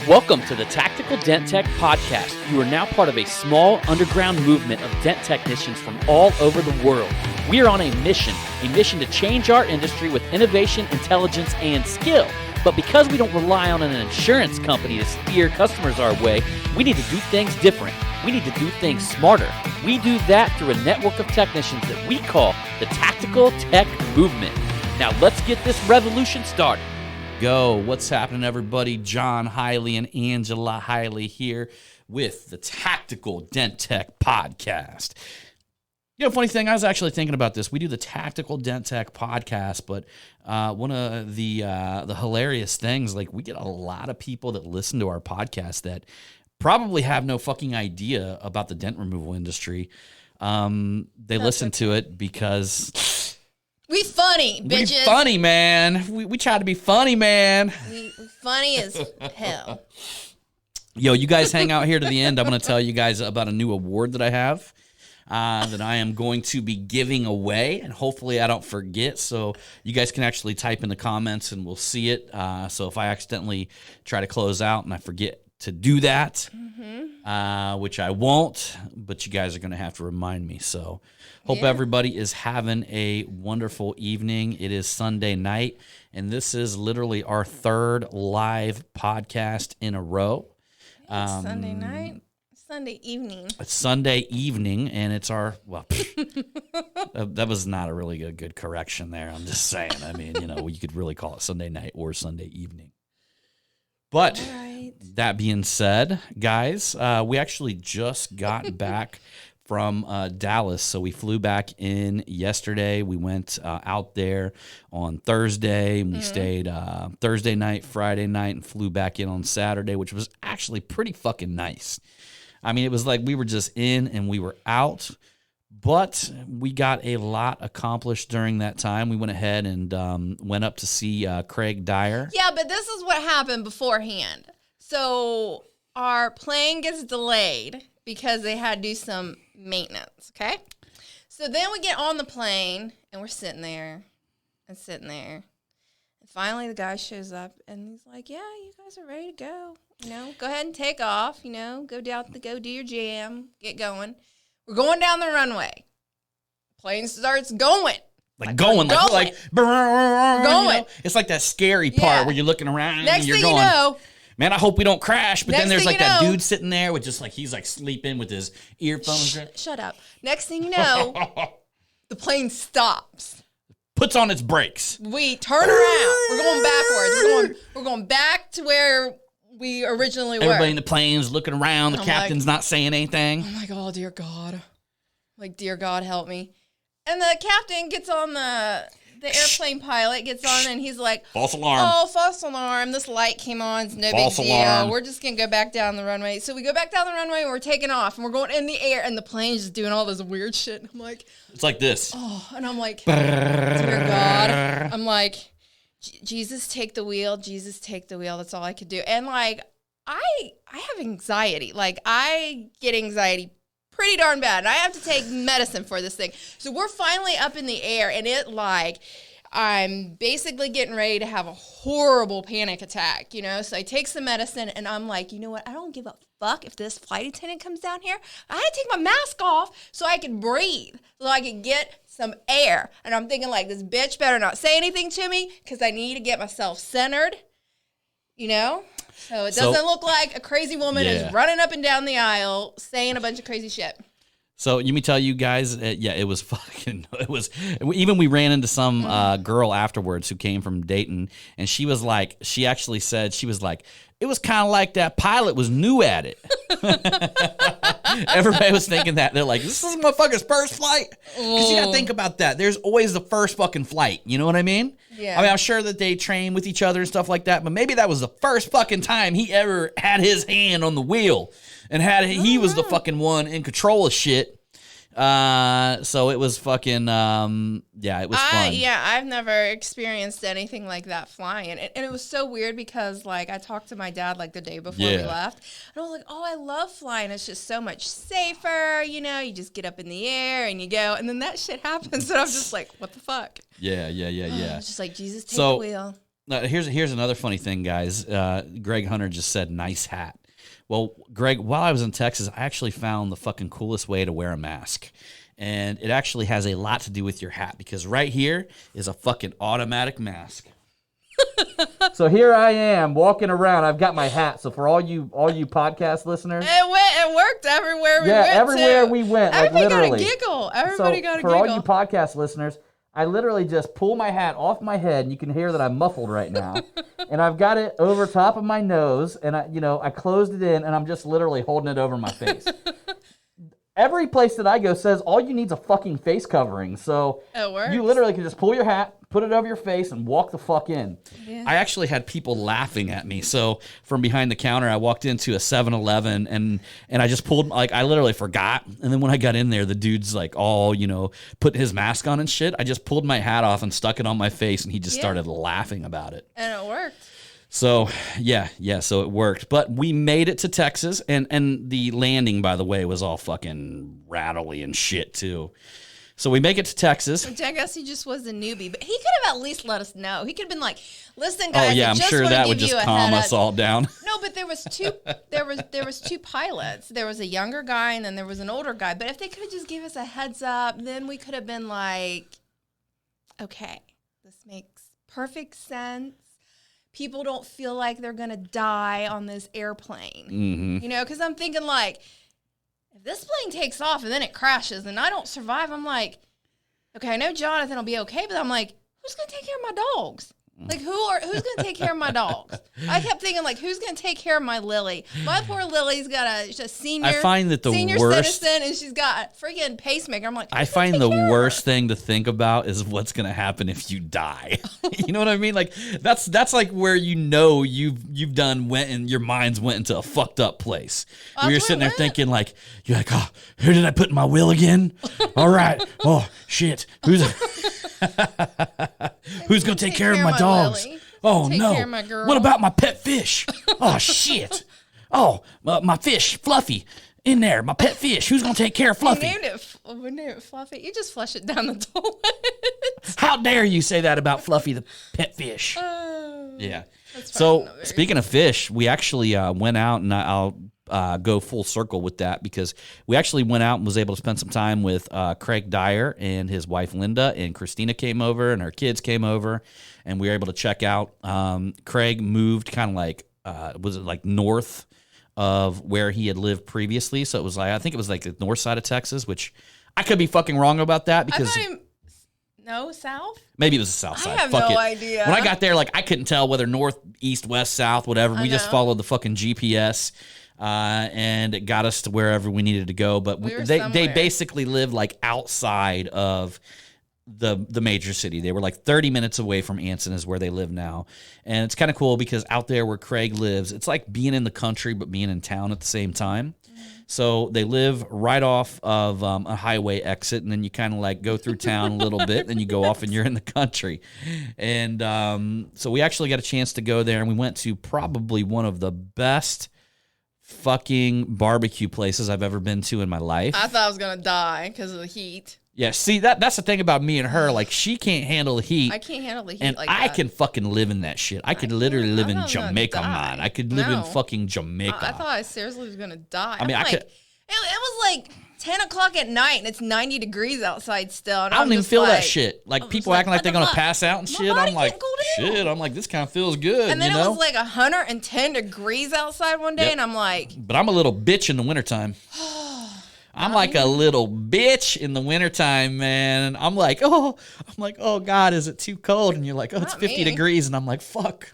Welcome to the Tactical Dent Tech Podcast. You are now part of a small underground movement of dent technicians from all over the world. We are on a mission to change our industry with innovation, intelligence, and skill. But because we don't rely on an insurance company to steer customers our way, we need to do things different. We need to do things smarter. We do that through a network of technicians that we call the Tactical Tech Movement. Now let's get this revolution started. Go. What's happening, everybody? John Hiley and Angela Hiley here with the Tactical Dent Tech Podcast. You know, funny thing, I was actually thinking about this. We do the Tactical Dent Tech Podcast, but one of the hilarious things, like, we get a lot of people that listen to our podcast that probably have no fucking idea about the dent removal industry. They listen to it because we funny, bitches. We funny, man. We try to be funny, man. We funny as hell. Yo, you guys hang out here to the end. I'm going to tell you guys about a new award that I have that I am going to be giving away, and hopefully I don't forget. So you guys can actually type in the comments, and we'll see it. So if I accidentally try to close out and I forget to do that, which I won't, but you guys are going to have to remind me. So hope everybody is having a wonderful evening. It is Sunday night, and this is literally our third live podcast in a row. Sunday night? Sunday evening. It's Sunday evening, and it's our, well, that was not a really good correction there. I'm just saying. I mean, you know, you could really call it Sunday night or Sunday evening. But that being said, guys, we actually just got back from Dallas. So we flew back in yesterday. We went out there on Thursday, and we stayed Thursday night, Friday night, and flew back in on Saturday, which was actually pretty fucking nice. I mean, it was like we were just in and we were out, but we got a lot accomplished during that time. We went ahead and went up to see Craig Dyer. Yeah, but this is what happened beforehand. So our plane gets delayed because they had to do some maintenance, okay? So then we get on the plane, and we're sitting there. And finally the guy shows up, and he's like, yeah, you guys are ready to go. You know, go ahead and take off, you know, go do your jam, get going. We're going down the runway. Plane starts going. Like going. We're going. You know? It's like that scary part where you're looking around Next and you're thing going, you know, man, I hope we don't crash. But then there's like that know, dude sitting there with just like, he's like sleeping with his earphones. Shut up. Next thing you know, the plane stops. Puts on its brakes. We turn around. We're going backwards. We're going back to where we originally were. Everybody in the plane's looking around. The captain's not saying anything. I'm like, oh, dear God. Like, dear God, help me. And the captain gets on the airplane pilot gets on, and he's like, false alarm. Oh, false alarm. This light came on. It's no big deal. Alarm. We're just going to go back down the runway. So we go back down the runway, and we're taking off, and we're going in the air, and the plane's just doing all this weird shit. And I'm like, it's like this. Oh, and I'm like, dear God. I'm like, Jesus, take the wheel. Jesus, take the wheel. That's all I could do. And, like, I have anxiety. Like, I get anxiety pretty darn bad. And I have to take medicine for this thing. So we're finally up in the air, and I'm basically getting ready to have a horrible panic attack, you know? So I take some medicine, and I'm like, you know what? I don't give a fuck if this flight attendant comes down here. I had to take my mask off so I could breathe, so I could get some air. And I'm thinking, like, this bitch better not say anything to me because I need to get myself centered, you know? So it doesn't look like a crazy woman is running up and down the aisle saying a bunch of crazy shit. So let me tell you guys, it was even we ran into some girl afterwards who came from Dayton, and she actually said, it was kind of like that pilot was new at it. Everybody was thinking that. They're like, this is motherfucker's first flight? Because you got to think about that. There's always the first fucking flight. You know what I mean? Yeah. I mean, I'm sure that they train with each other and stuff like that, but maybe that was the first fucking time he ever had his hand on the wheel and he was the fucking one in control of shit. So it was fucking, it was fun. Yeah, I've never experienced anything like that flying. And it was so weird because, like, I talked to my dad, like, the day before we left. And I was like, oh, I love flying. It's just so much safer, you know? You just get up in the air and you go. And then that shit happens. And I'm just like, what the fuck? Yeah. It's just like, Jesus, take the wheel. Here's another funny thing, guys. Greg Hunter just said, nice hat. Well, Greg, while I was in Texas, I actually found the fucking coolest way to wear a mask. And it actually has a lot to do with your hat, because right here is a fucking automatic mask. So here I am walking around. I've got my hat. So for all you podcast listeners, it worked everywhere we went. Everywhere we went, everybody like literally. got a giggle. Everybody got a giggle. For all you podcast listeners, I literally just pull my hat off my head, and you can hear that I'm muffled right now. And I've got it over top of my nose, and I closed it in, and I'm just literally holding it over my face. Every place that I go says all you need is a fucking face covering. So you literally can just pull your hat, put it over your face, and walk the fuck in. Yeah. I actually had people laughing at me. So from behind the counter, I walked into a 7-Eleven and I just pulled, like, I literally forgot. And then when I got in there, the dude's like all, put his mask on and shit. I just pulled my hat off and stuck it on my face, and he just started laughing about it. And it worked. So, so it worked. But we made it to Texas, and the landing, by the way, was all fucking rattly and shit, too. So we make it to Texas. Which I guess he just was a newbie, but he could have at least let us know. He could have been like, listen, guys, I'm sure that would just calm us all down. No, but there was two pilots. There was a younger guy, and then there was an older guy. But if they could have just gave us a heads up, then we could have been like, okay, this makes perfect sense. People don't feel like they're going to die on this airplane. Mm-hmm. Because I'm thinking, like, if this plane takes off and then it crashes and I don't survive, I'm like, okay, I know Jonathan will be okay, but I'm like, who's going to take care of my dogs? Like, who's going to take care of my dogs? I kept thinking, like, who's going to take care of my Lily? My poor Lily's got a senior. I find that the senior worst citizen, and she's got a freaking pacemaker. I'm like, I find the worst thing to think about is what's going to happen if you die. You know what I mean? Like, that's like where you've done went and your mind's went into a fucked up place. Where you're sitting there thinking, like, you're like, oh, who did I put in my will again? All right. Oh shit. Who's going to take care of my dogs? Lily. Oh take no! Care of my girl. What about my pet fish? Oh shit! Oh, my fish, Fluffy, in there. My pet fish. Who's gonna take care of Fluffy? We named it Fluffy. You just flush it down the toilet. How dare you say that about Fluffy, the pet fish? Yeah. So speaking of fish, we actually went out, and I'll go full circle with that, because we actually went out and was able to spend some time with Craig Dyer and his wife Linda, and Christina came over and her kids came over, and we were able to check out. Craig moved kind of like was it like north of where he had lived previously, so it was like, I think it was like the north side of Texas, which I could be fucking wrong about that, because no, south? Maybe it was the south side. I have no idea. When I got there, like, I couldn't tell whether north, east, west, south, whatever. We just followed the fucking GPS. And it got us to wherever we needed to go. But they basically lived like outside of the major city. They were like 30 minutes away from Anson is where they live now. And it's kind of cool because out there where Craig lives, it's like being in the country but being in town at the same time. So they live right off of a highway exit, and then you kind of like go through town a little bit, then you go off and you're in the country. And so we actually got a chance to go there, and we went to probably one of the best fucking barbecue places I've ever been to in my life. I thought I was going to die because of the heat. Yeah, see, that's the thing about me and her. Like, she can't handle the heat. I can't handle the heat and like I that. can fucking live in that shit. I could literally live in Jamaica, man. I could live in fucking Jamaica. I thought I seriously was going to die. I mean, it was like 10 o'clock at night, and it's 90 degrees outside still. And I don't even feel that shit. Like, I'm people acting like they're going to pass out and My shit. body I'm like, can't cool down. shit. I'm like, this kind of feels good, And then you it know? was like 110 degrees outside one day, and I'm like... But I'm a little bitch in the wintertime. I'm like a little bitch in the wintertime, man. I'm like, oh, God, is it too cold? And you're like, oh, it's 50 degrees. And I'm like, fuck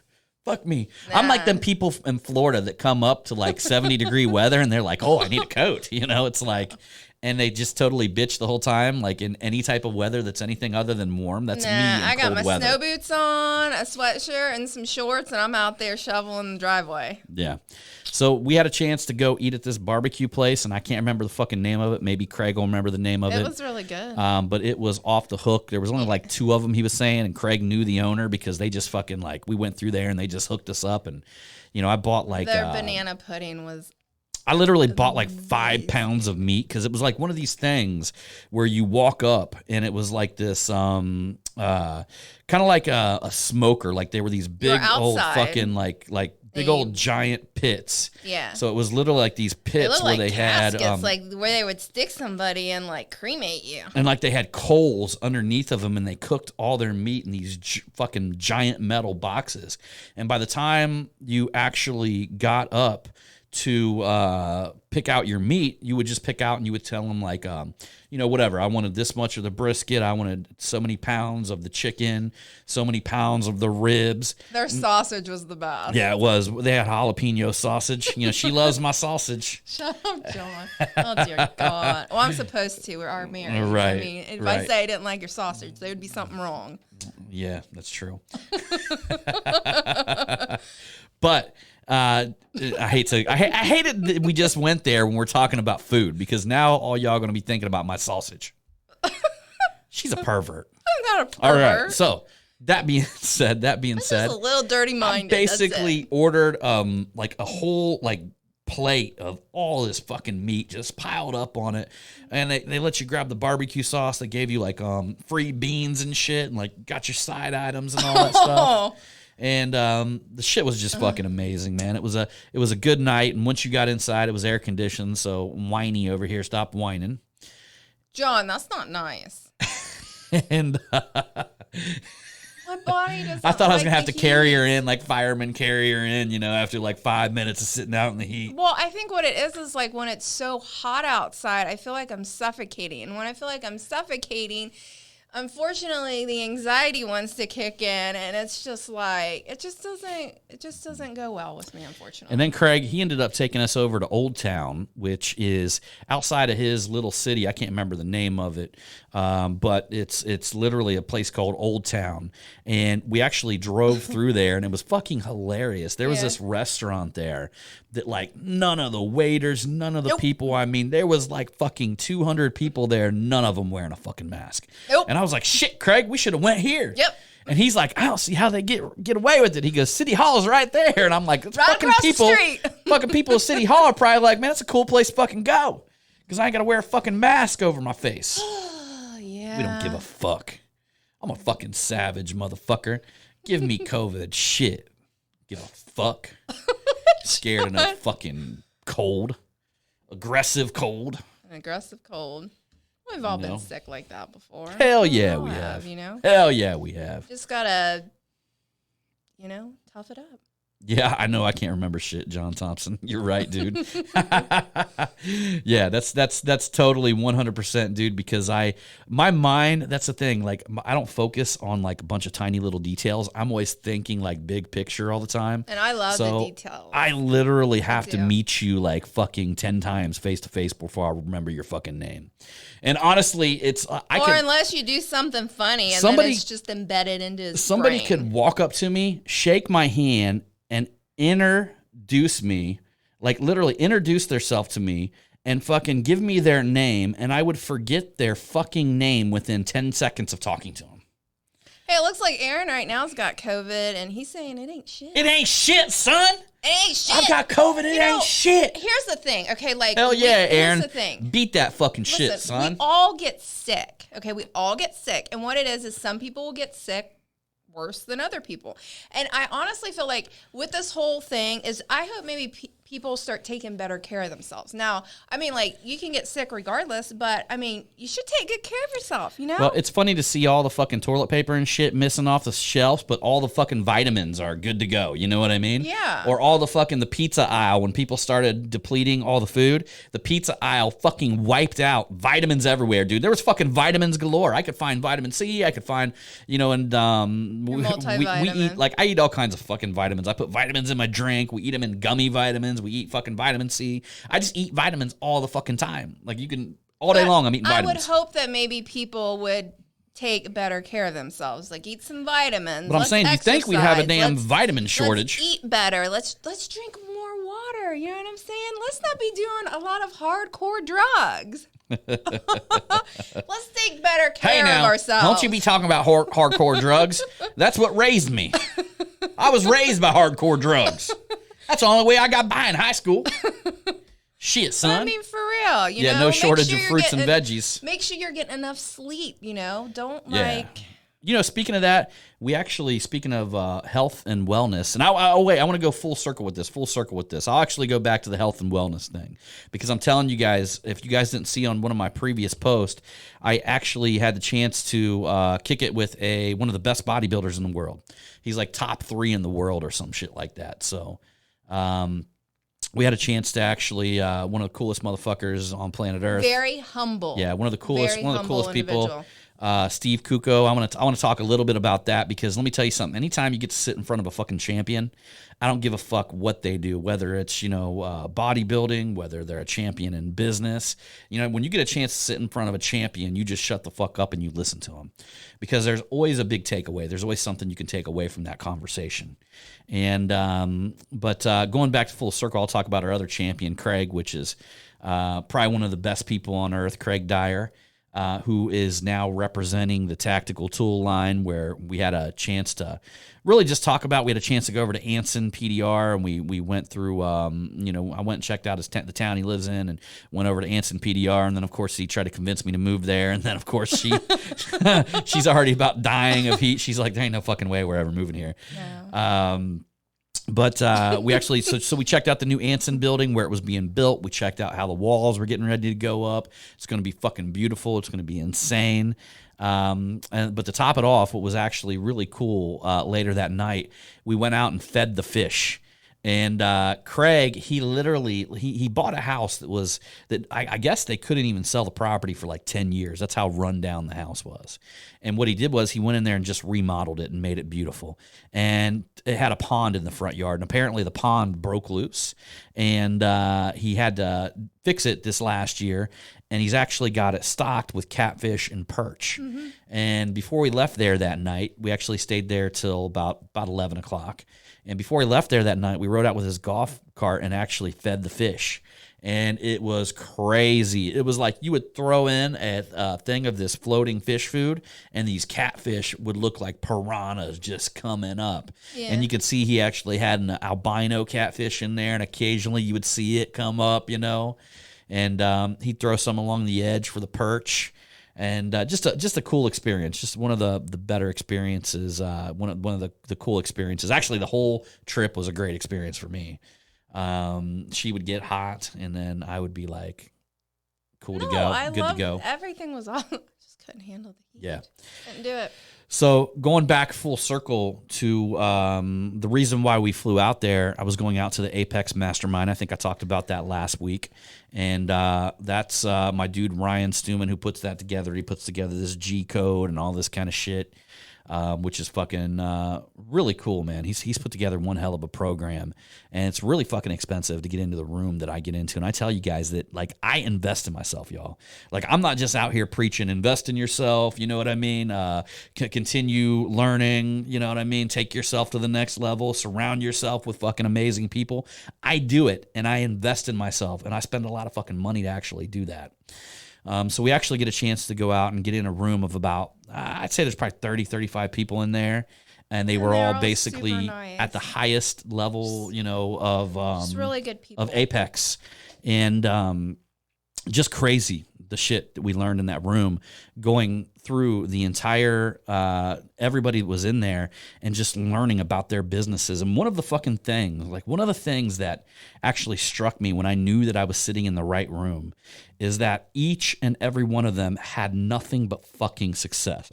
me. Nah. I'm like them people in Florida that come up to like 70-degree weather, and they're like, oh, I need a coat. You know, it's like, and they just totally bitch the whole time, like in any type of weather that's anything other than warm. That's me in I got cold my weather. snow boots on, a sweatshirt, and some shorts, and I'm out there shoveling the driveway. Yeah. So we had a chance to go eat at this barbecue place, and I can't remember the fucking name of it. Maybe Craig will remember the name of it. It was really good. But it was off the hook. There was only like 2 of them, he was saying, and Craig knew the owner because they just fucking like, we went through there and they just hooked us up. And, you know, I bought like... Their banana pudding was I literally bought like 5 pounds of meat because it was like one of these things where you walk up and it was like this kind of like a smoker. Like they were these big old fucking like big old giant pits. Yeah. So it was literally like these pits where they caskets, had like where they would stick somebody and like cremate you. And like they had coals underneath of them, and they cooked all their meat in these fucking giant metal boxes. And by the time you actually got up to pick out your meat, you would just pick out and you would tell them like, whatever. I wanted this much of the brisket. I wanted so many pounds of the chicken, so many pounds of the ribs. Their sausage was the best. Yeah, it was. They had jalapeno sausage. She loves my sausage. Shut up, John. Oh, dear God. Well, I'm supposed to. We are married. Right. I mean, if I say I didn't like your sausage, there would be something wrong. Yeah, that's true. But I hate it that we just went there when we're talking about food, because now all y'all are going to be thinking about my sausage. She's a pervert. I'm not a pervert. All right. So that being said, Just a little dirty-minded. I basically ordered like a whole like plate of all this fucking meat just piled up on it, and they let you grab the barbecue sauce. They gave you like free beans and shit, and like got your side items and all that stuff. And the shit was just fucking amazing, man. It was a good night, and once you got inside, it was air conditioned. So whiny over here, stop whining. John, that's not nice. And my body doesn't. I thought I was gonna have to heat. carry her in, like fireman carry her in, after like 5 minutes of sitting out in the heat. Well, I think what it is like when it's so hot outside, I feel like I'm suffocating, and when I feel like I'm suffocating, unfortunately, the anxiety wants to kick in, and it's just like it just doesn't go well with me, unfortunately. And then Craig, he ended up taking us over to Old Town, which is outside of his little city. I can't remember the name of it, but it's literally a place called Old Town. And we actually drove through there, and it was fucking hilarious. There was this restaurant there that like none of the waiters, none of the people, I mean, there was like fucking 200 people there, none of them wearing a fucking mask. And I was like, shit, Craig, we should have went here. Yep. And he's like, I don't see how they get away with it. He goes, City Hall's right there. And I'm like, right fucking across people, the street. fucking people at City Hall are probably like, man, that's a cool place to fucking go. Because I ain't got to wear a fucking mask over my face. Yeah. We don't give a fuck. I'm a fucking savage motherfucker. Give me COVID. Shit. Give a fuck. Scared of no fucking cold. Aggressive cold. An aggressive cold. We've all been sick like that before. Hell yeah, we have. Hell yeah, we have. Just gotta, tough it up. Yeah, I know I can't remember shit, John Thompson. You're right, dude. Yeah, that's totally 100%, dude, because my mind, that's the thing, like I don't focus on like a bunch of tiny little details. I'm always thinking like big picture all the time. And I love the details. I literally have to meet you like fucking 10 times face to face before I remember your fucking name. And honestly, it's unless you do something funny and then it's just embedded into his brain. Could walk up to me, shake my hand, and introduce me, like literally introduce themselves to me and fucking give me their name, and I would forget their fucking name within 10 seconds of talking to them. Hey, it looks like Aaron right now's got COVID, and he's saying it ain't shit. It ain't shit, son. It ain't shit. I've got COVID. It ain't shit. Here's the thing. Okay, like hell yeah, Aaron. Here's the thing. Beat that fucking shit, son. We all get sick. Okay, we all get sick, and what it is some people will get sick worse than other people. And I honestly feel like with this whole thing is I hope maybe people start taking better care of themselves. Now, I mean, like, you can get sick regardless, but, I mean, you should take good care of yourself, Well, it's funny to see all the fucking toilet paper and shit missing off the shelves, but all the fucking vitamins are good to go. You know what I mean? Yeah. Or all the fucking, the pizza aisle, when people started depleting all the food, the pizza aisle fucking wiped out. Vitamins everywhere, dude. There was fucking vitamins galore. I could find vitamin C. I could find, and we eat, like, I eat all kinds of fucking vitamins. I put vitamins in my drink. We eat them in gummy vitamins. We eat fucking vitamin C. I just eat vitamins all the fucking time. Like, you can, all day long, I'm eating vitamins. I would hope that maybe people would take better care of themselves, like eat some vitamins. But I'm saying, you think we'd have a damn vitamin shortage? Let's eat better. Let's drink more water. You know what I'm saying? Let's not be doing a lot of hardcore drugs. Let's take better care of ourselves. Don't you be talking about hardcore drugs. That's what raised me. I was raised by hardcore drugs. That's the only way I got by in high school. Shit, son. But I mean, for real, you know? No shortage sure of fruits and veggies. Make sure you're getting enough sleep, you know? Don't Speaking of that, speaking of health and wellness, and I want to go full circle with this. I'll actually go back to the health and wellness thing because I'm telling you guys, if you guys didn't see on one of my previous posts, I actually had the chance to kick it with one of the best bodybuilders in the world. He's like top 3 in the world or some shit like that. So, we had a chance to actually one of the coolest motherfuckers on planet Earth. Very humble. Yeah, one of the coolest people. Individual. Steve Kuko. I want to talk a little bit about that because let me tell you something. Anytime you get to sit in front of a fucking champion, I don't give a fuck what they do, whether it's bodybuilding, whether they're a champion in business. When you get a chance to sit in front of a champion, you just shut the fuck up and you listen to them because there's always a big takeaway. There's always something you can take away from that conversation. And but going back to full circle, I'll talk about our other champion, Craig, which is probably one of the best people on earth, Craig Dyer. Who is now representing the tactical tool line, where we had a chance to really just talk about. We had a chance to go over to Anson PDR, and we went through. I went and checked out the town he lives in, and went over to Anson PDR, and then of course he tried to convince me to move there, and then of course she's already about dying of heat. She's like, there ain't no fucking way we're ever moving here. No. But we actually, so we checked out the new Anson building where it was being built. We checked out how the walls were getting ready to go up. It's going to be fucking beautiful. It's going to be insane. But to top it off, what was actually really cool later that night, we went out and fed the fish. And Craig, he literally he bought a house that I guess they couldn't even sell the property for like 10 years. That's how run down the house was. And what he did was he went in there and just remodeled it and made it beautiful. And it had a pond in the front yard. And apparently the pond broke loose. And he had to fix it this last year. And he's actually got it stocked with catfish and perch. Mm-hmm. And before we left there that night, we actually stayed there till about 11 o'clock. And before he left there that night, we rode out with his golf cart and actually fed the fish. And it was crazy. It was like you would throw in a thing of this floating fish food, and these catfish would look like piranhas just coming up. Yeah. And you could see he actually had an albino catfish in there, and occasionally you would see it come up, And he'd throw some along the edge for the perch. And just a cool experience, just one of the better experiences, one of the cool experiences. Actually, the whole trip was a great experience for me. She would get hot, and then I would be like, good to go. Everything was all. Just couldn't handle the heat. Yeah, couldn't do it. So going back full circle to the reason why we flew out there, I was going out to the Apex Mastermind. I think I talked about that last week. And that's my dude Ryan Stuman who puts that together. He puts together this G code and all this kind of shit, which is fucking really cool, man. He's put together one hell of a program, and it's really fucking expensive to get into the room that I get into. And I tell you guys that, like, I invest in myself, y'all. Like, I'm not just out here preaching, invest in yourself, you know what I mean? Continue learning, you know what I mean? Take yourself to the next level, surround yourself with fucking amazing people. I do it, and I invest in myself, and I spend a lot of fucking money to actually do that. So we actually get a chance to go out and get in a room of about, I'd say there's probably 30, 35 people in there. And they were all basically nice. At the highest level, of just really good people. Of Apex. And just crazy, the shit that we learned in that room, going through the entire, everybody was in there and just learning about their businesses. And one of the things that actually struck me when I knew that I was sitting in the right room is that each and every one of them had nothing but fucking success.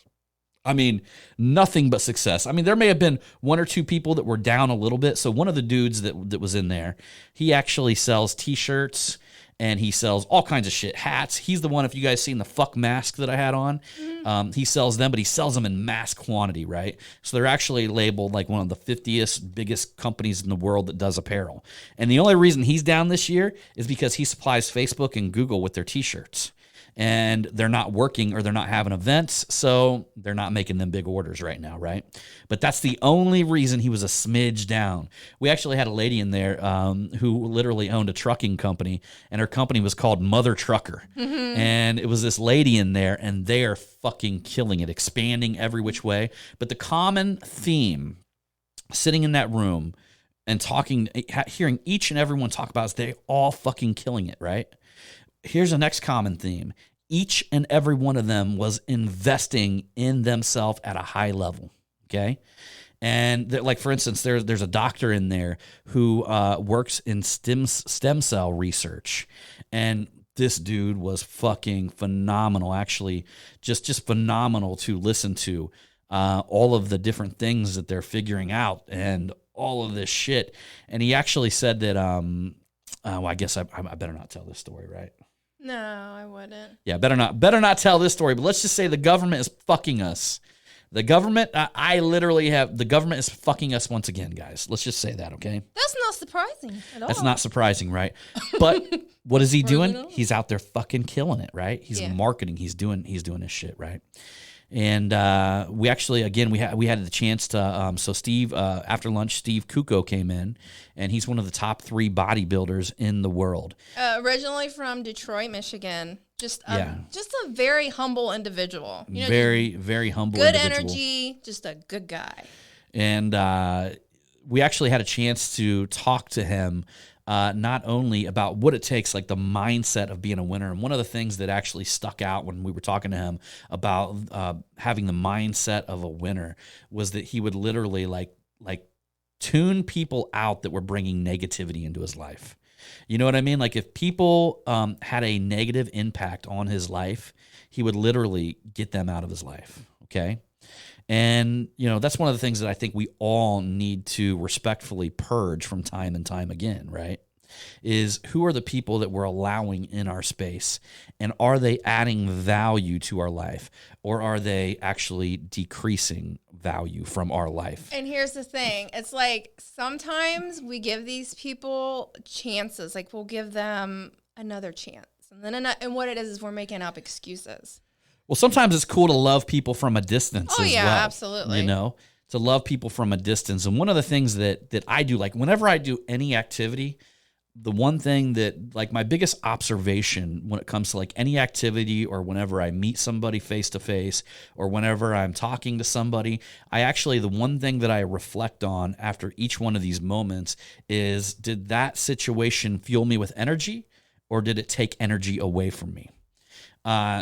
I mean, nothing but success. I mean, there may have been one or two people that were down a little bit. So one of the dudes that was in there, he actually sells T-shirts and he sells all kinds of shit, hats. He's the one, if you guys seen the fuck mask that I had on, he sells them, but he sells them in mass quantity, right? So they're actually labeled like one of the 50th biggest companies in the world that does apparel. And the only reason he's down this year is because he supplies Facebook and Google with their T-shirts. And they're not working or they're not having events, so they're not making them big orders right now, right? But that's the only reason he was a smidge down. We actually had a lady in there who literally owned a trucking company, and her company was called Mother Trucker. Mm-hmm. And it was this lady in there, and they are fucking killing it, expanding every which way. But the common theme sitting in that room and hearing each and everyone talk about is they all fucking killing it, right? Here's the next common theme. Each and every one of them was investing in themselves at a high level, okay? And like, for instance, there's a doctor in there who works in stem cell research, and this dude was fucking phenomenal, actually, just phenomenal to listen to, all of the different things that they're figuring out and all of this shit. And he actually said that, well, I guess I better not tell this story, right? No, I wouldn't. Yeah, better not tell this story, but let's just say the government is fucking us. The government, the government is fucking us once again, guys. Let's just say that, okay? That's not surprising at all. That's not surprising, right? But what is he doing? He's out there fucking killing it, right? He's marketing. He's doing his shit, right? And we actually, again, we had the chance to, so Steve, after lunch, Steve Kuko came in, and he's one of the top 3 bodybuilders in the world. Originally from Detroit, Michigan. Just a very humble individual. You know, very humble good individual. energy, just a good guy. And we actually had a chance to talk to him not only about what it takes, like the mindset of being a winner. And one of the things that actually stuck out when we were talking to him about having the mindset of a winner was that he would literally like tune people out that were bringing negativity into his life. You know what I mean? Like if people had a negative impact on his life, he would literally get them out of his life. Okay. And, you know, that's one of the things that I think we all need to respectfully purge from time and time again, right? Is who are the people that we're allowing in our space, and are they adding value to our life, or are they actually decreasing value from our life? And here's the thing. It's like sometimes we give these people chances. Like we'll give them another chance. And then and what it is we're making up excuses. Well, sometimes it's cool to love people from a distance as well. Oh, yeah, absolutely. You know, to love people from a distance. And one of the things that I do, like whenever I do any activity, the one thing that, like my biggest observation when it comes to like any activity, or whenever I meet somebody face to face, or whenever I'm talking to somebody, the one thing that I reflect on after each one of these moments is, did that situation fuel me with energy, or did it take energy away from me?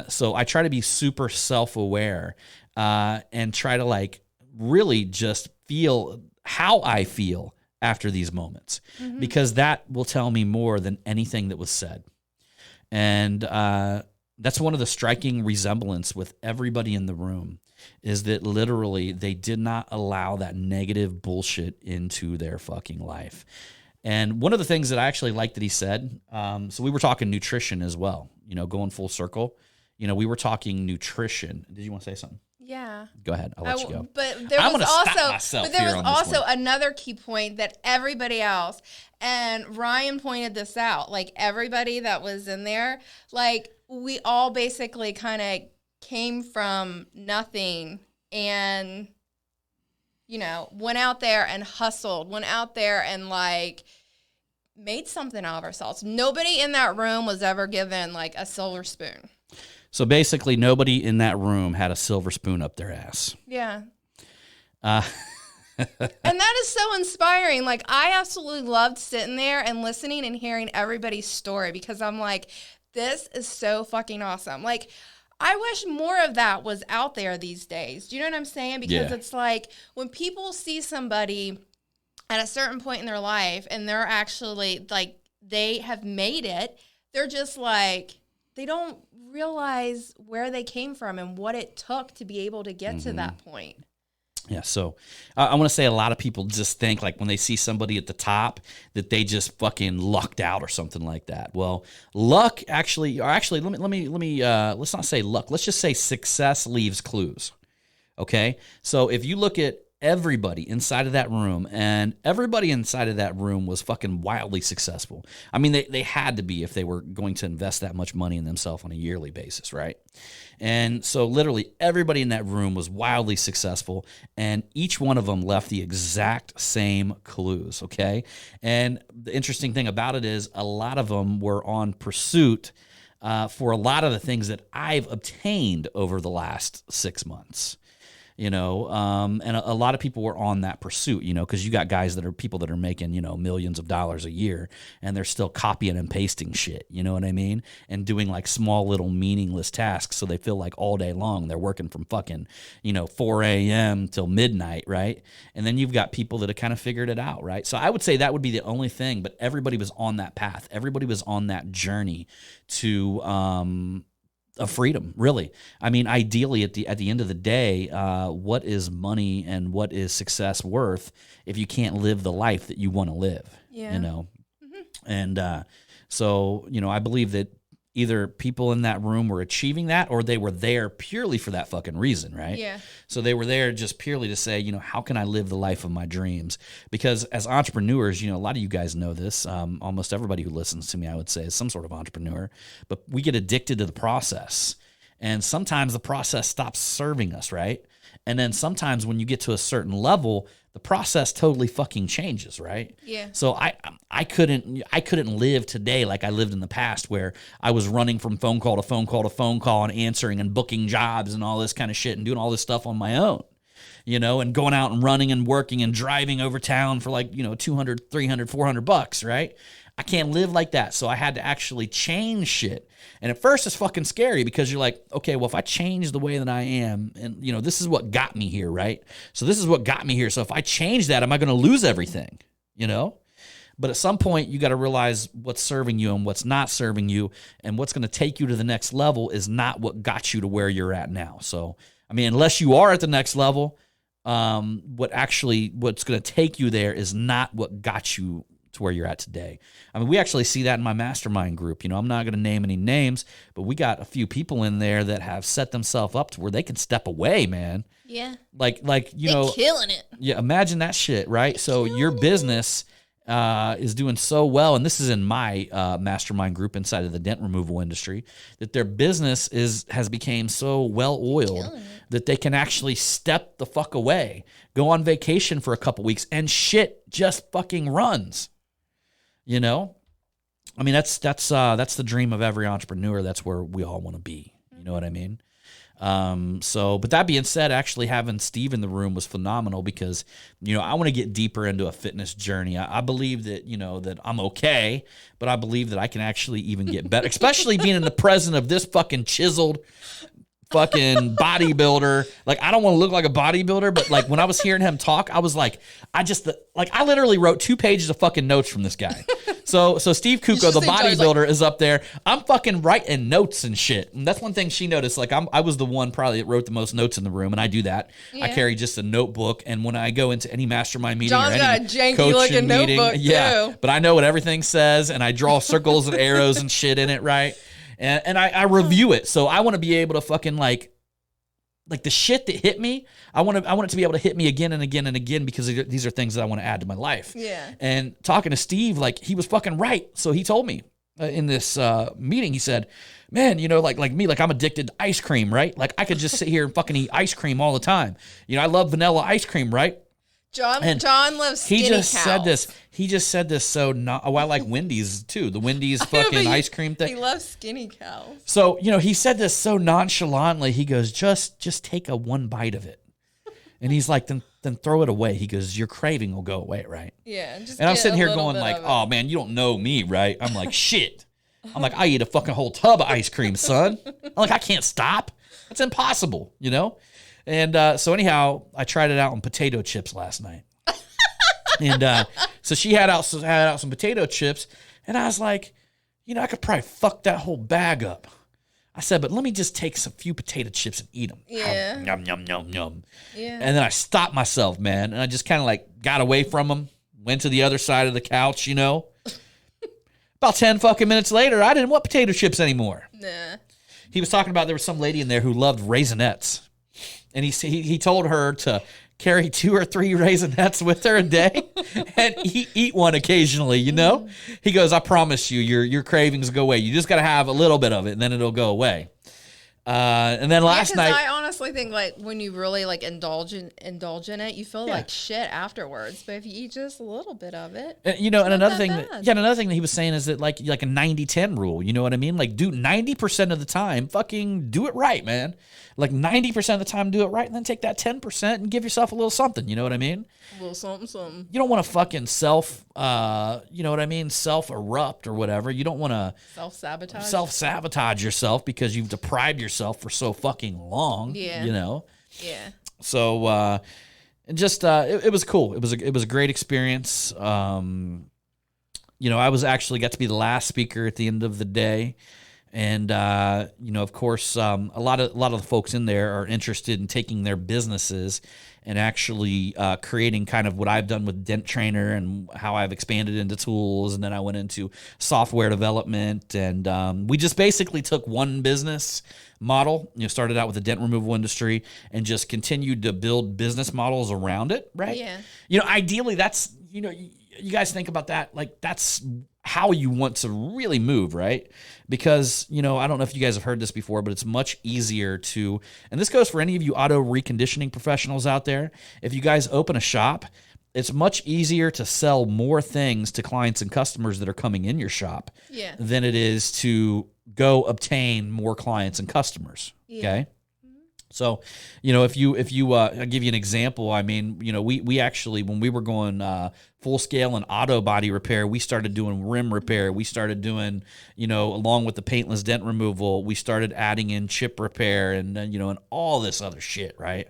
So I try to be super self-aware and try to like really just feel how I feel after these moments, because that will tell me more than anything that was said. And that's one of the striking resemblance with everybody in the room, is that literally they did not allow that negative bullshit into their fucking life. And one of the things that I actually liked that he said, so we were talking nutrition as well, you know, going full circle. You know, we were talking nutrition. Did you want to say something? Yeah. Go ahead. I'll let you go. But there was also another key point that everybody else, and Ryan pointed this out, like everybody that was in there, like we all basically kind of came from nothing and, you know, went out there and hustled, went out there and like made something out of ourselves. Nobody in that room was ever given like a silver spoon. So basically, nobody in that room had a silver spoon up their ass. Yeah. And that is so inspiring. Like, I absolutely loved sitting there and listening and hearing everybody's story, because I'm like, this is so fucking awesome. Like, I wish more of that was out there these days. Do you know what I'm saying? Because it's like when people see somebody at a certain point in their life and they're actually like, they have made it, they're just like, they don't realize where they came from and what it took to be able to get to that point. Yeah, so I want to say a lot of people just think like when they see somebody at the top that they just fucking lucked out or something like that. Well, luck let's not say luck. Let's just say success leaves clues. Okay, so if you look at everybody inside of that room, and everybody inside of that room was fucking wildly successful. I mean, they had to be if they were going to invest that much money in themselves on a yearly basis, right? And so literally everybody in that room was wildly successful, and each one of them left the exact same clues, okay? And the interesting thing about it is a lot of them were on pursuit for a lot of the things that I've obtained over the last 6 months. and a lot of people were on that pursuit, because you got guys that are people that are making, millions of dollars a year, and they're still copying and pasting shit, you know what I mean? And doing like small little meaningless tasks. So they feel like all day long they're working from fucking, 4 a.m. till midnight, right? And then you've got people that have kind of figured it out, right? So I would say that would be the only thing, but everybody was on that path. Everybody was on that journey to, of freedom, really. I mean, ideally, at the end of the day, what is money and what is success worth if you can't live the life that you want to live? Yeah. And so I believe that either people in that room were achieving that, or they were there purely for that fucking reason, right? Yeah. So they were there just purely to say, how can I live the life of my dreams? Because as entrepreneurs, a lot of you guys know this. Almost everybody who listens to me, I would say, is some sort of entrepreneur. But we get addicted to the process. And sometimes the process stops serving us, right? And then sometimes when you get to a certain level, the process totally fucking changes, right? Yeah. So I couldn't live today like I lived in the past, where I was running from phone call to phone call to phone call and answering and booking jobs and all this kind of shit and doing all this stuff on my own, and going out and running and working and driving over town for like, $200, $300, $400, right? I can't live like that. So I had to actually change shit. And at first it's fucking scary, because you're like, okay, well, if I change the way that I am, and this is what got me here, right? So this is what got me here. So if I change that, am I going to lose everything? But at some point you got to realize what's serving you and what's not serving you, and what's going to take you to the next level is not what got you to where you're at now. So, I mean, unless you are at the next level, what's going to take you there is not what got you to where you're at today. I mean, we actually see that in my mastermind group. I'm not going to name any names, but we got a few people in there that have set themselves up to where they can step away, man. Yeah. Like They're killing it. Yeah, imagine that shit, right? So your business is doing so well, and this is in my mastermind group inside of the dent removal industry, that their business has become so well oiled that they can actually step the fuck away, go on vacation for a couple weeks, and shit just fucking runs. I mean, that's the dream of every entrepreneur. That's where we all want to be. You know what I mean? But that being said, actually having Steve in the room was phenomenal, because, I want to get deeper into a fitness journey. I believe that, that I'm okay, but I believe that I can actually even get better, especially being in the presence of this fucking chiseled fucking bodybuilder. Like, I don't want to look like a bodybuilder, but like when I was hearing him talk, I was like, I literally wrote 2 pages of fucking notes from this guy. So Steve Kuko, the bodybuilder, is up there. I'm fucking writing notes and shit. And that's one thing she noticed. Like, I was the one probably that wrote the most notes in the room, and I do that. Yeah. I carry just a notebook, and when I go into any mastermind meeting John's or any got a janky coaching looking meeting, notebook too. But I know what everything says, and I draw circles and arrows and shit in it, right? And I review it. So I want to be able to fucking like the shit that hit me, I want it to be able to hit me again and again and again, because these are things that I want to add to my life. Yeah. And talking to Steve, like, he was fucking right. So he told me in this meeting, he said, man, like me, like I'm addicted to ice cream, right? Like I could just sit here and fucking eat ice cream all the time. I love vanilla ice cream, right? John loves skinny cows. He just said this so I like Wendy's too. The Wendy's fucking ice cream thing. He loves skinny cows. So, he said this so nonchalantly. He goes, just take a one bite of it. And he's like, then throw it away. He goes, your craving will go away, right? Yeah. And I'm sitting here going like, oh man, you don't know me, right? I'm like, shit. I'm like, I eat a fucking whole tub of ice cream, son. I'm like, I can't stop. That's impossible, And so anyhow, I tried it out on potato chips last night. And so she had out some potato chips, and I was like, I could probably fuck that whole bag up. I said, but let me just take some few potato chips and eat them. Yeah. Yum, yum, yum, yum. Yeah. And then I stopped myself, man, and I just kind of like got away from them, went to the other side of the couch, About 10 fucking minutes later, I didn't want potato chips anymore. Nah. He was talking about there was some lady in there who loved Raisinets. And he told her to carry 2 or 3 Raisinets with her a day and eat one occasionally, He goes, I promise you, your cravings go away. You just got to have a little bit of it, and then it'll go away. And then last night, I honestly think like when you really like indulge in it, you feel like shit afterwards. But if you eat just a little bit of it, and another thing, another thing that he was saying is that like a 90-10 rule. You know what I mean? Like, do 90% of the time, fucking do it right, man. Like 90% of the time, do it right, and then take that 10% and give yourself a little something. You know what I mean? A little something. You don't want to fucking self-erupt or whatever. You don't want to self-sabotage yourself because you've deprived yourself for so fucking long. Yeah. You know? Yeah. So, it was cool. It was a great experience. I was actually got to be the last speaker at the end of the day. And, of course, a lot of the folks in there are interested in taking their businesses and actually creating kind of what I've done with Dent Trainer and how I've expanded into tools. And then I went into software development. And we just basically took one business model, started out with the dent removal industry and just continued to build business models around it, right? Yeah. Ideally, that's, you guys think about that, like that's how you want to really move, right? Because, I don't know if you guys have heard this before, but it's much easier to, and this goes for any of you auto reconditioning professionals out there. If you guys open a shop, it's much easier to sell more things to clients and customers that are coming in your shop than it is to go obtain more clients and customers. Okay. So, if you I'll give you an example. I mean, we actually, when we were going full scale and auto body repair, we started doing rim repair. We started doing, along with the paintless dent removal, we started adding in chip repair and and all this other shit, right?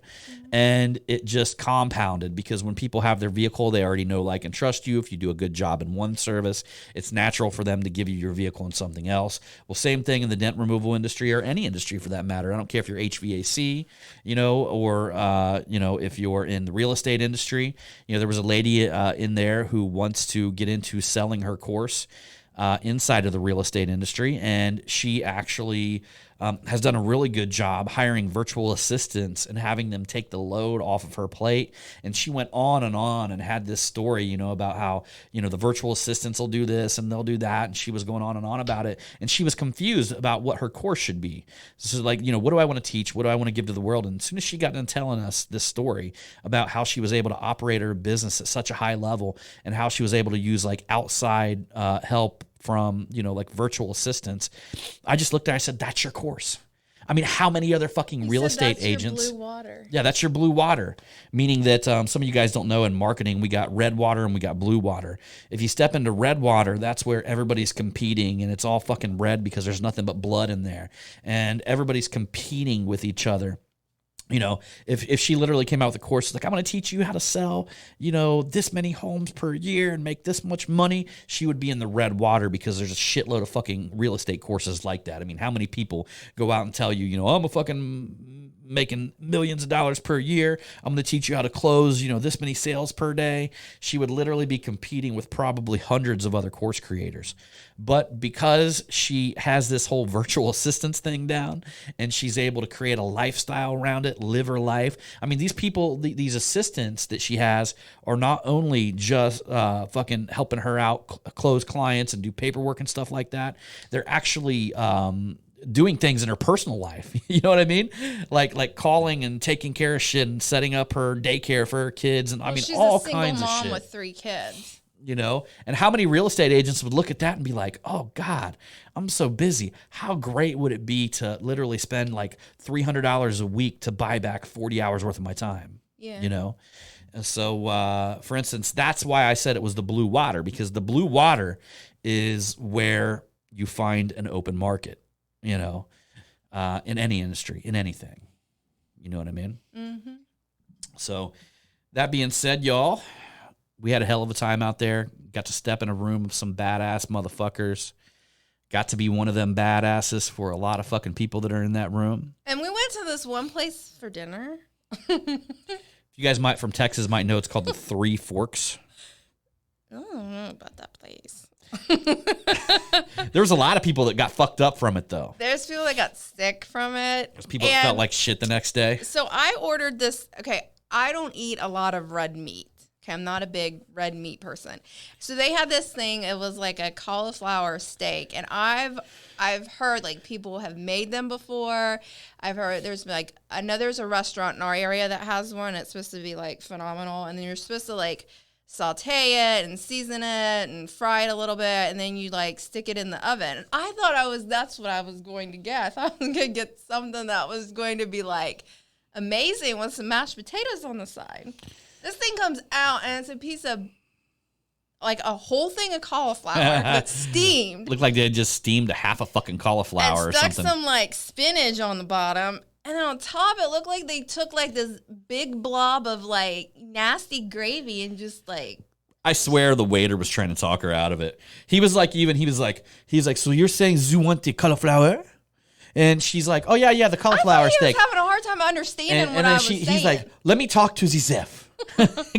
And it just compounded because when people have their vehicle, they already know, like, and trust you. If you do a good job in one service, it's natural for them to give you your vehicle in something else. Well, same thing in the dent removal industry or any industry for that matter. I don't care if you're HVAC, or if you're in the real estate industry. There was a lady in there who wants to get into selling her course inside of the real estate industry, and she actually has done a really good job hiring virtual assistants and having them take the load off of her plate. And she went on and had this story, about how, the virtual assistants will do this and they'll do that. And she was going on and on about it. And she was confused about what her course should be. So like, what do I want to teach? What do I want to give to the world? And as soon as she got done telling us this story about how she was able to operate her business at such a high level and how she was able to use like outside help from, like virtual assistants, I just looked at her, I said, that's your course. I mean, how many other fucking real estate agents? Your blue water. Yeah, that's your blue water. Meaning that some of you guys don't know in marketing, we got red water and we got blue water. If you step into red water, that's where everybody's competing and it's all fucking red because there's nothing but blood in there. And everybody's competing with each other. If she literally came out with a course like, I'm going to teach you how to sell, this many homes per year and make this much money, she would be in the red water because there's a shitload of fucking real estate courses like that. I mean, how many people go out and tell you, I'm a fucking making millions of dollars per year. I'm going to teach you how to close, this many sales per day. She would literally be competing with probably hundreds of other course creators. But because she has this whole virtual assistance thing down and she's able to create a lifestyle around it, live her life. I mean, these people, these assistants that she has are not only just fucking helping her out, close clients and do paperwork and stuff like that. They're actually doing things in her personal life. You know what I mean? Like calling and taking care of shit and setting up her daycare for her kids. And I mean, all kinds of shit. She's a single mom with 3 kids. And how many real estate agents would look at that and be like, oh God, I'm so busy. How great would it be to literally spend like $300 a week to buy back 40 hours worth of my time? Yeah. And so, for instance, that's why I said it was the blue water, because the blue water is where you find an open market. In any industry, in anything. You know what I mean? Mm-hmm. So that being said, y'all, we had a hell of a time out there. Got to step in a room of some badass motherfuckers. Got to be one of them badasses for a lot of fucking people that are in that room. And we went to this one place for dinner. You guys from Texas might know it's called the Three Forks. I don't know about that place. There was a lot of people that got fucked up from it, though. There's people that got sick from it. There's people that felt like shit the next day. So I ordered this. Okay, I don't eat a lot of red meat. Okay, I'm not a big red meat person. So they had this thing. It was like a cauliflower steak, and I've heard like people have made them before. I've heard there's a restaurant in our area that has one. It's supposed to be like phenomenal, and then you're supposed to like saute it and season it and fry it a little bit, and then you like stick it in the oven. And I thought that's what I was going to get. I thought I was going to get something that was going to be like amazing with some mashed potatoes on the side. This thing comes out, and it's a piece of, like, a whole thing of cauliflower that's steamed. Looked like they had just steamed a half a fucking cauliflower or stuck something. some, like, spinach on the bottom. And then on top, it looked like they took, like, this big blob of, like, nasty gravy and just, like... I swear the waiter was trying to talk her out of it. He was like, so you're saying you want the cauliflower? And she's like, oh, yeah, the cauliflower steak. He was having a hard time understanding what I was saying. He's like, let me talk to the chef.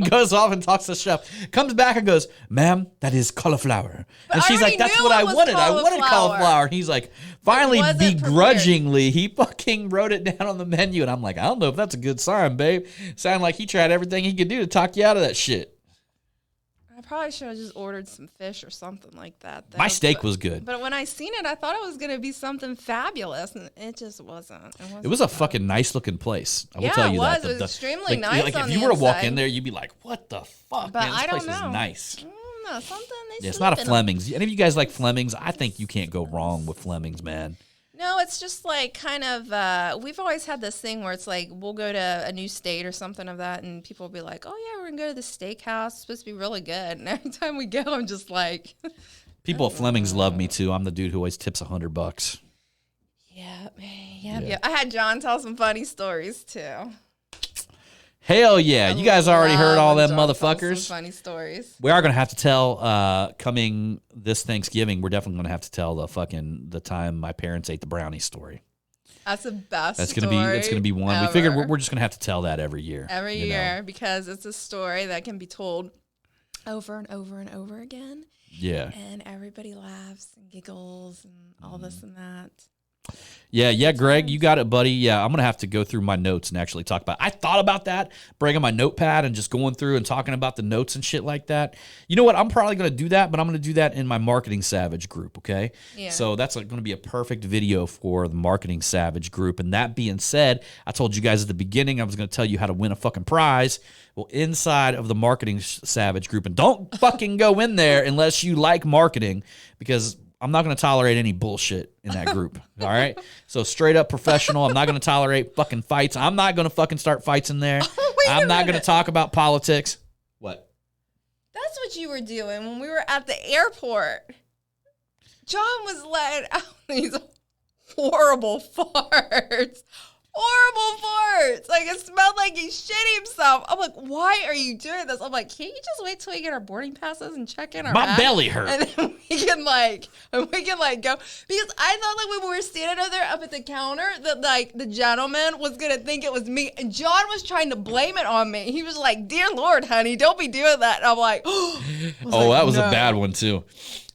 Goes off and talks to the chef. Comes back and goes, ma'am, that is cauliflower. But and she's like, that's what I wanted. I wanted cauliflower. And he's like, finally, begrudgingly, he fucking wrote it down on the menu. And I'm like, I don't know if that's a good sign, babe. Sounded like he tried everything he could do to talk you out of that shit. I probably should have just ordered some fish or something like that. My steak was good. But when I seen it, I thought it was going to be something fabulous, and it just wasn't. It was a fucking nice looking place. I will tell you that. It was extremely nice. Like if you were to walk in there, you'd be like, "What the fuck?" But man, this I don't place know. is nice. No, something. It's not a Fleming's. Any of you guys like Fleming's? I think you can't go wrong with Fleming's, man. No, it's just like kind of, we've always had this thing where it's like we'll go to a new state or something of that, and people will be like, oh, yeah, we're going to go to the steakhouse. It's supposed to be really good. And every time we go, I'm just like. People at Fleming's love me, too. I'm the dude who always tips $100. Yeah. I had John tell some funny stories, too. Hell yeah. You guys already heard all them motherfuckers. Some funny stories. We are going to have to tell, coming this Thanksgiving, we're definitely going to have to tell the time my parents ate the brownie story. That's the best That's going to be one. Ever. We figured we're just going to have to tell that every year. Every year, because it's a story that can be told over and over and over again. Yeah. And everybody laughs and giggles and all this and that. Yeah, Greg, you got it, buddy. Yeah, I'm going to have to go through my notes and actually talk about it. I thought about that, bringing my notepad and just going through and talking about the notes and shit like that. You know what? I'm probably going to do that, but I'm going to do that in my Marketing Savage group, okay? Yeah. So that's going to be a perfect video for the Marketing Savage group. And that being said, I told you guys at the beginning I was going to tell you how to win a fucking prize. Well, inside of the Marketing Savage group, and don't fucking go in there unless you like marketing, because I'm not going to tolerate any bullshit in that group, all right? So straight up professional. I'm not going to tolerate fucking fights. I'm not going to fucking start fights in there. I'm not going to talk about politics. What? That's what you were doing when we were at the airport. John was letting out these horrible farts. Horrible farts. Like, it smelled like he shit himself. I'm like, why are you doing this? I'm like, can't you just wait till we get our boarding passes and check in our My bag? belly hurt. And then we can go. Because I thought, like, when we were standing over there up at the counter, that, like, the gentleman was going to think it was me. And John was trying to blame it on me. He was like, dear Lord, honey, don't be doing that. And I'm like, that was a bad one, too.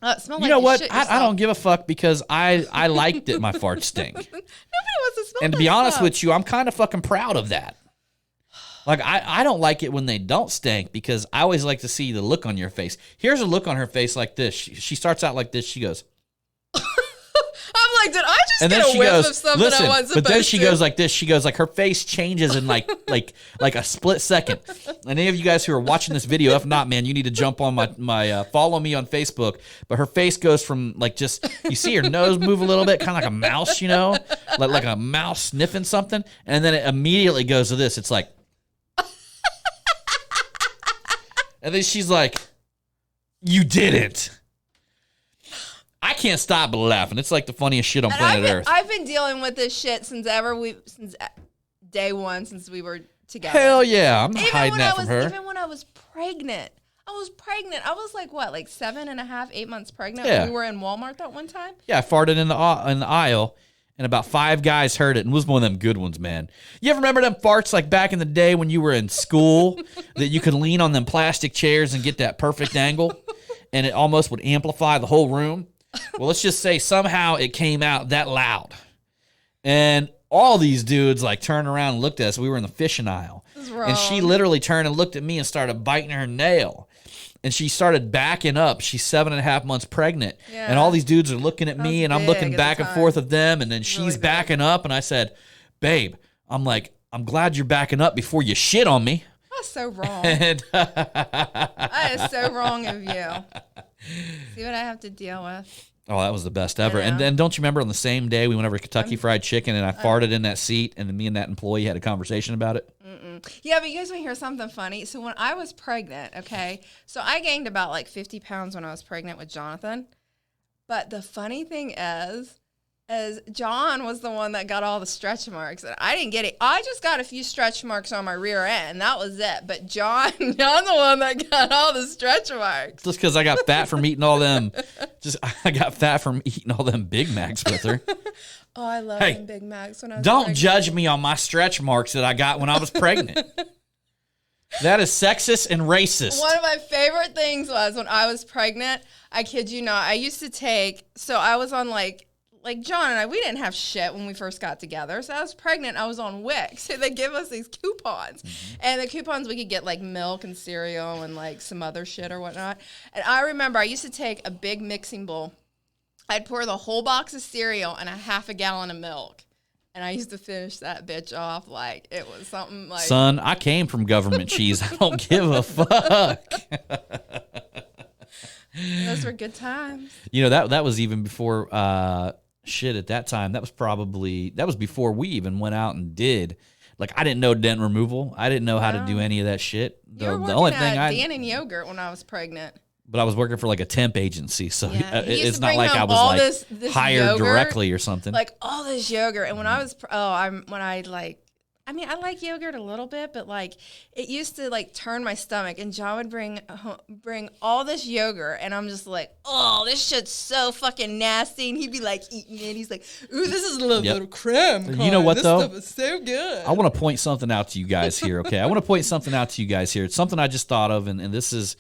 It smelled you like know what? shit I don't give a fuck, because I liked it. My farts stink. Nobody wants to smell. And to be honest with you, I'm kind of fucking proud of that. Like, I don't like it when they don't stink, because I always like to see the look on your face. Here's a look on her face like this. She starts out like this. She goes. I'm like, did I just get a whiff of something I wasn't supposed to? But then she goes like this. She goes like, her face changes in like a split second. And any of you guys who are watching this video, if not, man, you need to jump on my follow me on Facebook. But her face goes from like just, you see her nose move a little bit, kind of like a mouse, you know, like a mouse sniffing something. And then it immediately goes to this. It's like, and then she's like, you didn't. I can't stop laughing. It's like the funniest shit on planet Earth. I've been dealing with this shit since day one, since we were together. Hell yeah. I'm not hiding that from her. Even when I was pregnant. I was like, what, like 7.5, 8 months pregnant Yeah. when we were in Walmart that one time? Yeah, I farted in the aisle, and about 5 guys heard it, and it was one of them good ones, man. You ever remember them farts like back in the day when you were in school that you could lean on them plastic chairs and get that perfect angle, and it almost would amplify the whole room? Well, let's just say somehow it came out that loud. And all these dudes like turned around and looked at us. We were in the fishing aisle. And she literally turned and looked at me and started biting her nail. And she started backing up. She's 7.5 months pregnant. Yeah. And all these dudes are looking at me, and I'm looking back and forth at them. And then she's backing up. And I said, babe, I'm glad you're backing up before you shit on me. That's so wrong. That is so wrong of you. See what I have to deal with. Oh, that was the best ever. And then don't you remember on the same day we went over to Kentucky Fried Chicken and I farted in that seat and then me and that employee had a conversation about it? Yeah, but you guys want to hear something funny? So when I was pregnant, okay, so I gained about like 50 pounds when I was pregnant with Jonathan. But the funny thing is John was the one that got all the stretch marks. And I didn't get it. I just got a few stretch marks on my rear end. That was it. But John's the one that got all the stretch marks. Just because I got fat from eating all them. I got fat from eating all them Big Macs with her. Oh, I love them Big Macs when I was don't pregnant. judge me on my stretch marks that I got when I was pregnant. That is sexist and racist. One of my favorite things was when I was pregnant, I kid you not, I used to take, so I was on like John and I, we didn't have shit when we first got together. So I was pregnant. I was on Wix. So they give us these coupons. Mm-hmm. And the coupons, we could get like milk and cereal and like some other shit or whatnot. And I remember I used to take a big mixing bowl. I'd pour the whole box of cereal and a half a gallon of milk. And I used to finish that bitch off like it was something like... Son, I came from government cheese. I don't give a fuck. Those were good times. You know, that was even before... shit, at that time, that was before we even went out and did. Like, I didn't know dent removal. I didn't know how to do any of that shit. You were working at Dan and Yogurt when I was pregnant. But I was working for like a temp agency, so it's not like I was like this hired yogurt, directly or something. Like all this yogurt, and when I was, I like yogurt a little bit, but like it used to like turn my stomach. And John would bring all this yogurt, and I'm just like, oh, this shit's so fucking nasty. And he'd be like eating it. He's like, ooh, this is a little bit of creme. You know what this though? This stuff is so good. I want to point something out to you guys here. Okay, I want to point something out to you guys here. It's something I just thought of, and this is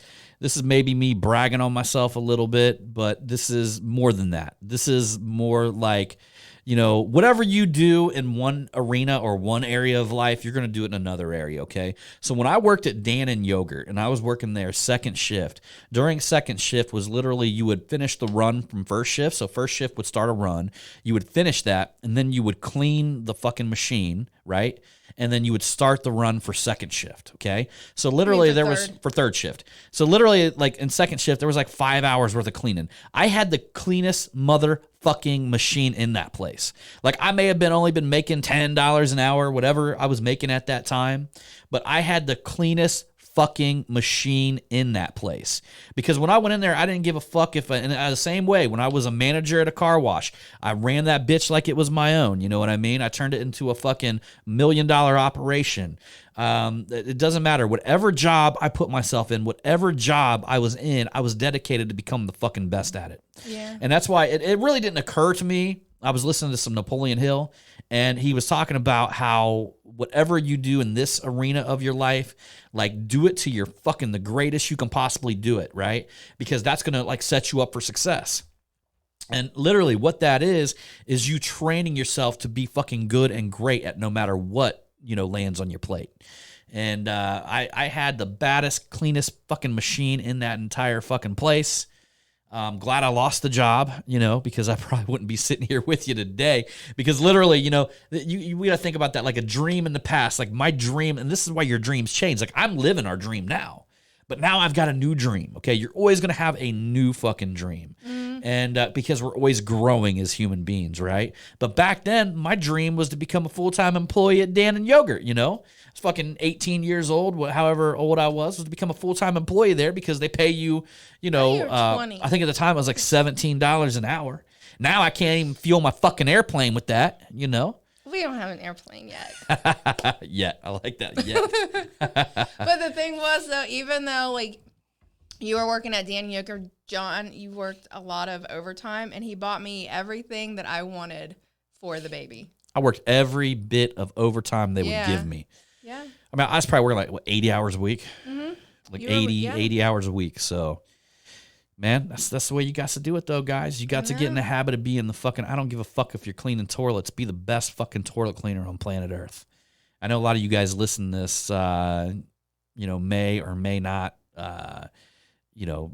maybe me bragging on myself a little bit, but this is more than that. This is more like, you know, whatever you do in one arena or one area of life, you're going to do it in another area, okay? So when I worked at Dan and Yogurt, and I was working there second shift, during second shift was literally you would finish the run from first shift. So first shift would start a run. You would finish that, and then you would clean the fucking machine, right? And then you would start the run for second shift, okay? So literally was for third shift. So literally like in second shift, there was like 5 hours worth of cleaning. I had the cleanest motherfucking machine in that place. Like I may have only been making $10 an hour, whatever I was making at that time, but I had the cleanest fucking machine in that place. Because when I went in there, I didn't give a fuck and the same way, when I was a manager at a car wash, I ran that bitch like it was my own. You know what I mean? I turned it into a fucking $1 million operation. It doesn't matter. Whatever job I put myself in, whatever job I was in, I was dedicated to become the fucking best at it. Yeah. And that's why it really didn't occur to me. I was listening to some Napoleon Hill, and he was talking about how whatever you do in this arena of your life, like do it to your fucking the greatest you can possibly do it, right? Because that's going to like set you up for success. And literally what that is you training yourself to be fucking good and great at no matter what, you know, lands on your plate. And I had the baddest, cleanest fucking machine in that entire fucking place. I'm glad I lost the job, you know, because I probably wouldn't be sitting here with you today. Because literally, you know, we got to think about that like a dream in the past, like my dream. And this is why your dreams change. Like I'm living our dream now, but now I've got a new dream. Okay. You're always going to have a new fucking dream. Mm-hmm. And because we're always growing as human beings, right? But back then, my dream was to become a full-time employee at Dan and Yogurt, you know? I was fucking 18 years old, however old I was to become a full-time employee there because they pay you, you know, I think at the time it was like $17 an hour. Now I can't even fuel my fucking airplane with that, you know? We don't have an airplane yet. Yet. I like that. Yet. But the thing was, though, even though, like, you were working at Dan Yogurt, John, you worked a lot of overtime, and he bought me everything that I wanted for the baby. I worked every bit of overtime they would give me. Yeah. I mean, I was probably working like, 80 hours a week? Mm-hmm. Like 80 hours a week. So, Man, that's the way you got to do it, though, guys. You got to get in the habit of being the fucking, I don't give a fuck if you're cleaning toilets. Be the best fucking toilet cleaner on planet Earth. I know a lot of you guys listen to this, may or may not,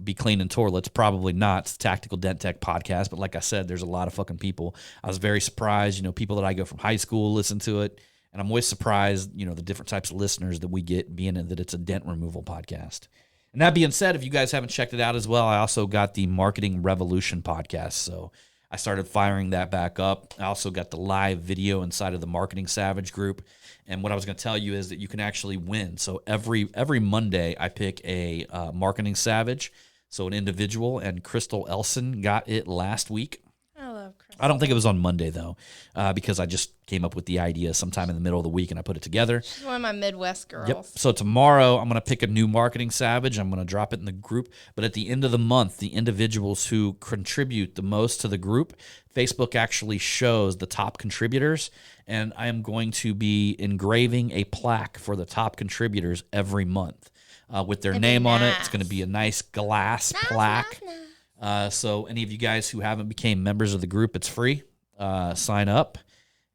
be cleaning toilets. Probably not. It's a Tactical Dent Tech podcast. But like I said, there's a lot of fucking people. I was very surprised, people that I go from high school listen to it. And I'm always surprised, the different types of listeners that we get, being that it's a dent removal podcast. And that being said, if you guys haven't checked it out as well, I also got the Marketing Revolution podcast. So I started firing that back up. I also got the live video inside of the Marketing Savage group. And what I was going to tell you is that you can actually win. So every Monday, I pick a Marketing Savage, so an individual, and Crystal Elson got it last week. I love Crystal. I don't think it was on Monday, though, because I just came up with the idea sometime in the middle of the week, and I put it together. She's one of my Midwest girls. Yep. So tomorrow, I'm going to pick a new Marketing Savage. I'm going to drop it in the group. But at the end of the month, the individuals who contribute the most to the group, Facebook actually shows the top contributors, and I am going to be engraving a plaque for the top contributors every month with their name on it. It's going to be a nice glass plaque. So any of you guys who haven't became members of the group, it's free. Sign up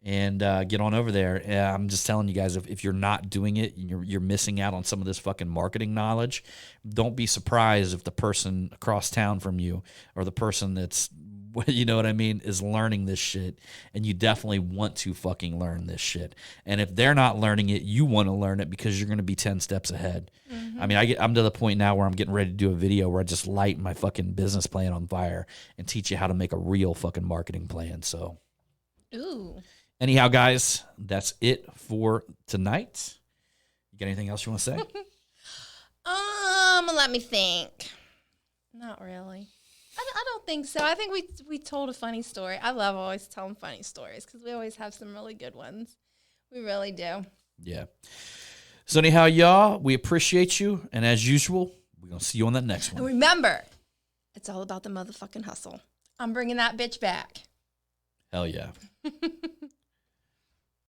and get on over there. I'm just telling you guys, if you're not doing it, you're missing out on some of this fucking marketing knowledge. Don't be surprised if the person across town from you or the person that's, you know what I mean, is learning this shit, and you definitely want to fucking learn this shit. And if they're not learning it, you want to learn it because you're going to be 10 steps ahead. Mm-hmm. I mean, I'm to the point now where I'm getting ready to do a video where I just light my fucking business plan on fire and teach you how to make a real fucking marketing plan. So, anyhow, guys, that's it for tonight. You got anything else you want to say? Let me think. Not really. I don't think so. I think we told a funny story. I love always telling funny stories because we always have some really good ones. We really do. Yeah. So anyhow, y'all, we appreciate you. And as usual, we're going to see you on that next one. And remember, it's all about the motherfucking hustle. I'm bringing that bitch back. Hell yeah.